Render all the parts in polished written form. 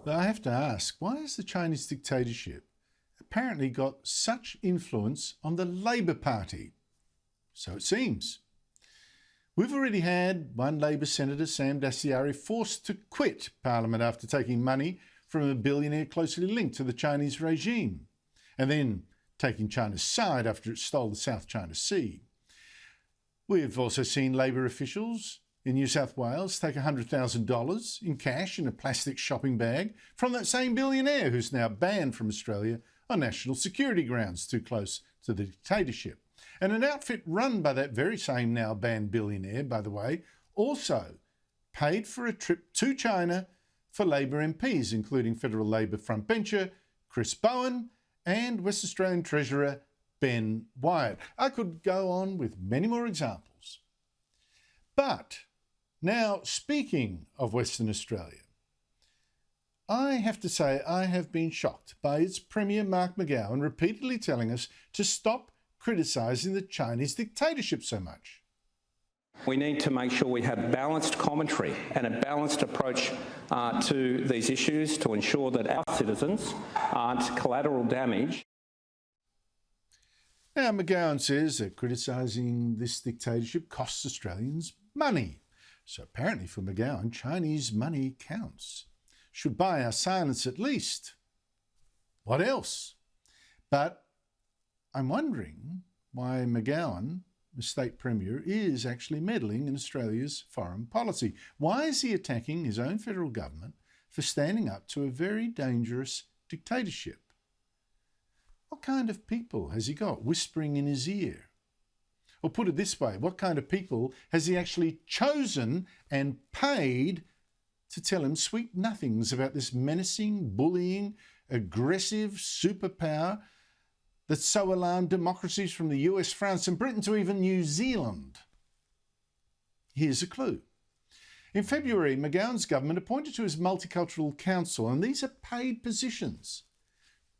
But I have to ask, why has the Chinese dictatorship apparently got such influence on the Labor Party? So it seems. We've already had one Labor Senator, Sam Dastyari, forced to quit Parliament after taking money from a billionaire closely linked to the Chinese regime, and then taking China's side after it stole the South China Sea. We've also seen Labor officials in New South Wales take $100,000 in cash in a plastic shopping bag from that same billionaire who's now banned from Australia on national security grounds, too close to the dictatorship. And an outfit run by that very same now banned billionaire, by the way, also paid for a trip to China for Labor MPs, including federal Labor frontbencher Chris Bowen and West Australian Treasurer Ben Wyatt. I could go on with many more examples. But now, speaking of Western Australia, I have to say I have been shocked by its Premier Mark McGowan repeatedly telling us to stop criticising the Chinese dictatorship so much. We need to make sure we have balanced commentary and a balanced approach to these issues to ensure that our citizens aren't collateral damage. Now, McGowan says that criticising this dictatorship costs Australians money. So apparently for McGowan, Chinese money counts. Should buy our silence at least. What else? But I'm wondering why McGowan, the state premier, is actually meddling in Australia's foreign policy. Why is he attacking his own federal government for standing up to a very dangerous dictatorship? What kind of people has he got whispering in his ear? Or put it this way, what kind of people has he actually chosen and paid to tell him sweet nothings about this menacing, bullying, aggressive superpower that so alarmed democracies from the US, France and Britain to even New Zealand? Here's a clue. In February, McGowan's government appointed to his Multicultural Council, and these are paid positions,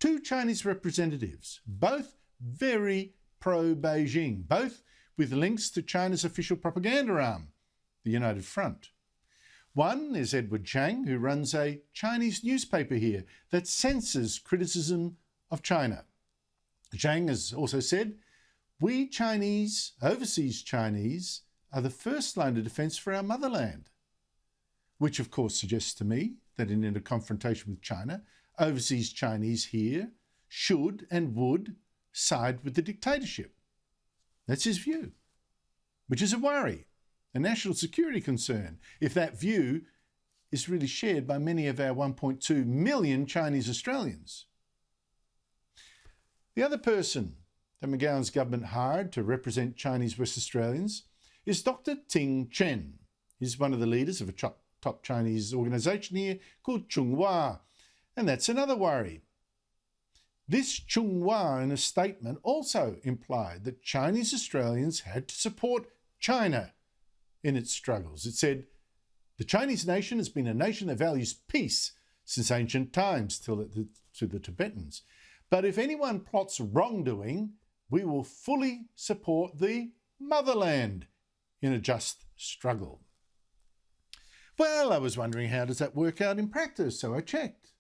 2 Chinese representatives, both very pro-Beijing, both with links to China's official propaganda arm, the United Front. One is Edward Chang, who runs a Chinese newspaper here that censors criticism of China. Chang has also said, "We Chinese, overseas Chinese, are the first line of defence for our motherland," which of course suggests to me that in a confrontation with China, overseas Chinese here should and would side with the dictatorship. That's his view, which is a worry, a national security concern, if that view is really shared by many of our 1.2 million Chinese Australians. The other person that McGowan's government hired to represent Chinese West Australians is Dr. Ting Chen. He's one of the leaders of a top Chinese organisation here called Chunghwa, and that's another worry. This Chunghwa, in a statement, also implied that Chinese Australians had to support China in its struggles. It said, "The Chinese nation has been a nation that values peace since ancient times to the Tibetans. But if anyone plots wrongdoing, we will fully support the motherland in a just struggle." Well, I was wondering, how does that work out in practice? So I checked.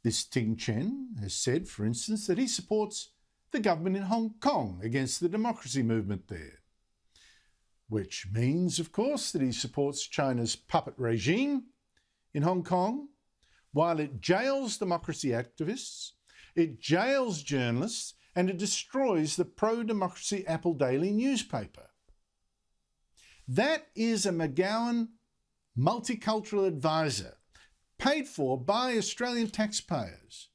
This Ting Chen has said, for instance, that he supports the government in Hong Kong against the democracy movement there, which means, of course, that he supports China's puppet regime in Hong Kong, while it jails democracy activists, it jails journalists, and it destroys the pro-democracy Apple Daily newspaper. That is a McGowan multicultural advisor paid for by Australian taxpayers.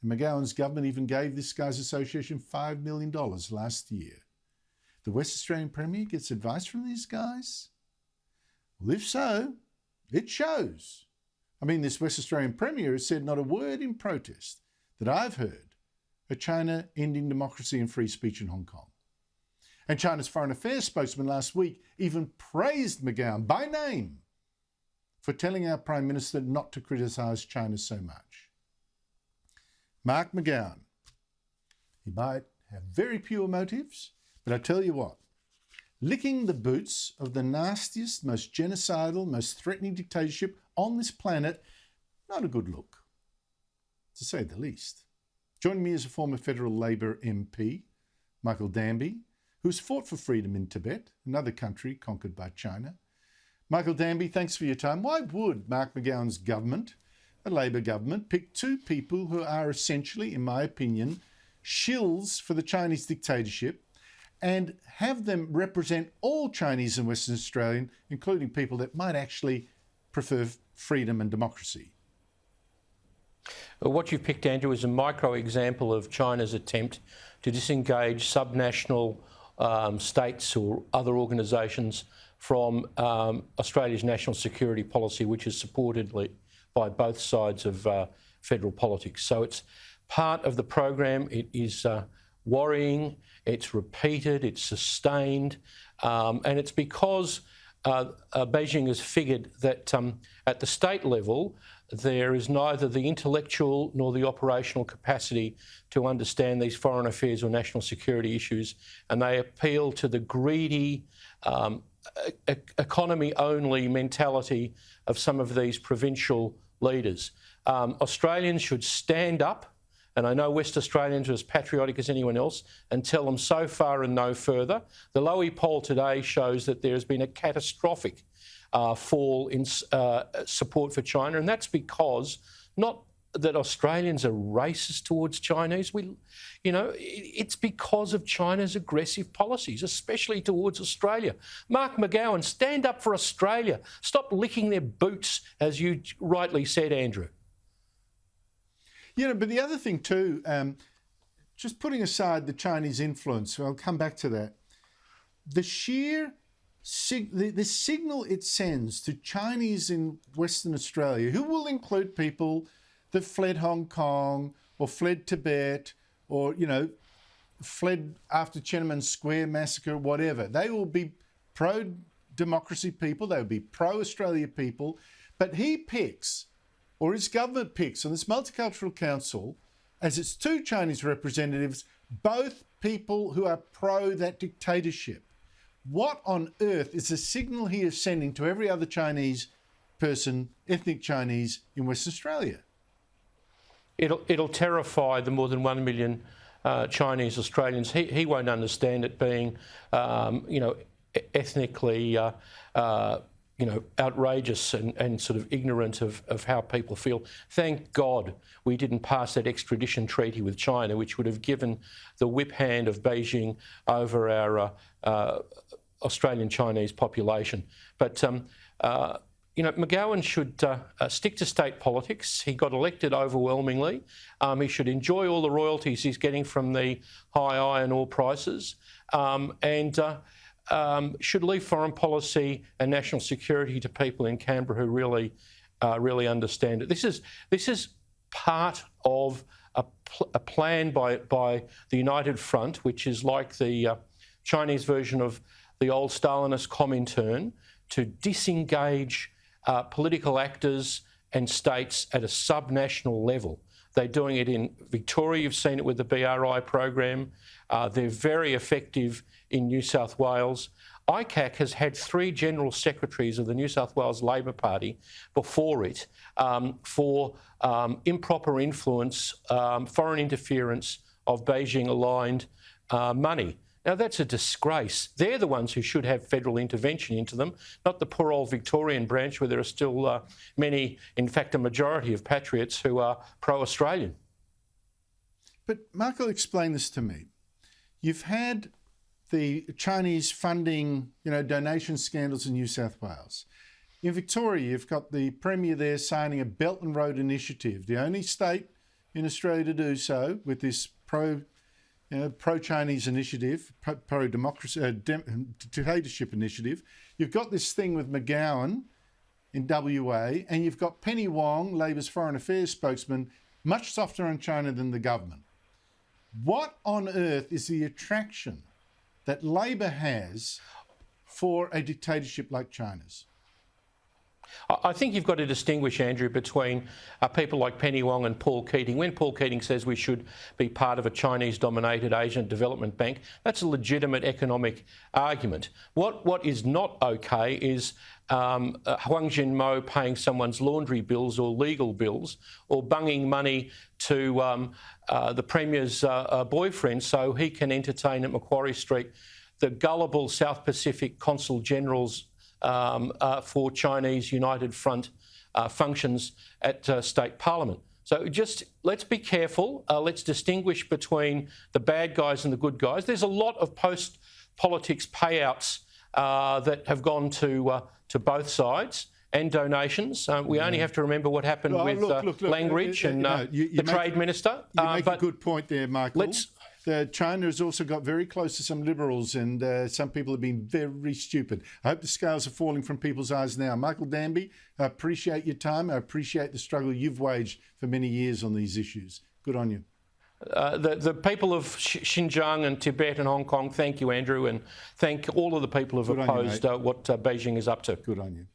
And McGowan's government even gave this guy's association $5 million last year. The West Australian Premier gets advice from these guys? Well, if so, it shows. I mean, this West Australian Premier has said not a word in protest that I've heard of China ending democracy and free speech in Hong Kong. And China's Foreign Affairs spokesman last week even praised McGowan by name for telling our Prime Minister not to criticise China so much. Mark McGowan, he might have very pure motives, but I tell you what, licking the boots of the nastiest, most genocidal, most threatening dictatorship on this planet not a good look, to say the least. Joining me is a former federal Labor MP, Michael Danby, who's fought for freedom in Tibet, another country conquered by China. Michael Danby, thanks for your time. Why would Mark McGowan's government, a Labor government, pick two people who are essentially, in my opinion, shills for the Chinese dictatorship and have them represent all Chinese and Western Australian, including people that might actually prefer freedom and democracy? Well, what you've picked, Andrew, is a micro example of China's attempt to disengage subnational states or other organisations from Australia's national security policy, which is supported by both sides of federal politics. So it's part of the program. It is worrying, it's repeated, it's sustained, and it's because Beijing has figured that at the state level, there is neither the intellectual nor the operational capacity to understand these foreign affairs or national security issues, and they appeal to the greedy, economy-only mentality of some of these provincial leaders. Australians should stand up, and I know West Australians are as patriotic as anyone else, and tell them so far and no further. The Lowy poll today shows that there has been a catastrophic fall in support for China, and that's because not that Australians are racist towards Chinese. It's because of China's aggressive policies, especially towards Australia. Mark McGowan, stand up for Australia. Stop licking their boots, as you rightly said, Andrew. But the other thing too, just putting aside the Chinese influence, I'll come back to that, the sheer the signal it sends to Chinese in Western Australia, who will include people that fled Hong Kong or fled Tibet or, fled after Tiananmen Square massacre, whatever. They will be pro-democracy people, they will be pro-Australia people, but he picks, or his government picks on this Multicultural Council, as its two Chinese representatives, both people who are pro that dictatorship. What on earth is the signal he is sending to every other Chinese person, ethnic Chinese, in Western Australia? It'll terrify the more than 1 million Chinese Australians. He won't understand it being, ethnically, outrageous and sort of ignorant of how people feel. Thank God we didn't pass that extradition treaty with China, which would have given the whip hand of Beijing over our Australian Chinese population. But, McGowan should stick to state politics. He got elected overwhelmingly. He should enjoy all the royalties he's getting from the high iron ore prices, and should leave foreign policy and national security to people in Canberra who really understand it. This is part of a plan by the United Front, which is like the Chinese version of the old Stalinist Comintern, to disengage political actors and states at a subnational level. They're doing it in Victoria. You've seen it with the BRI program. They're very effective in New South Wales. ICAC has had 3 general secretaries of the New South Wales Labor Party before it for improper influence, foreign interference of Beijing-aligned money. Now, that's a disgrace. They're the ones who should have federal intervention into them, not the poor old Victorian branch where there are still many, in fact, a majority of patriots who are pro-Australian. But Michael, explain this to me. You've had the Chinese funding, donation scandals in New South Wales. In Victoria, you've got the Premier there signing a Belt and Road initiative, the only state in Australia to do so, with this pro-Chinese initiative, pro-democracy, dictatorship initiative. You've got this thing with McGowan in WA, and you've got Penny Wong, Labor's foreign affairs spokesman, much softer on China than the government. What on earth is the attraction that Labor has for a dictatorship like China's? I think you've got to distinguish, Andrew, between people like Penny Wong and Paul Keating. When Paul Keating says we should be part of a Chinese-dominated Asian Development Bank, that's a legitimate economic argument. What is not okay is Huang Jinmo paying someone's laundry bills or legal bills, or bunging money to the Premier's boyfriend so he can entertain at Macquarie Street the gullible South Pacific Consul Generals for Chinese United Front functions at State Parliament. So just let's be careful. Let's distinguish between the bad guys and the good guys. There's a lot of post-politics payouts that have gone to both sides, and donations. We only have to remember what happened with Langridge and the Trade Minister. You make a good point there, Michael. China has also got very close to some Liberals, and some people have been very stupid. I hope the scales are falling from people's eyes now. Michael Danby, I appreciate your time. I appreciate the struggle you've waged for many years on these issues. Good on you. The people of Xinjiang and Tibet and Hong Kong, thank you, Andrew, and thank all of the people who have opposed what Beijing is up to. Good on you.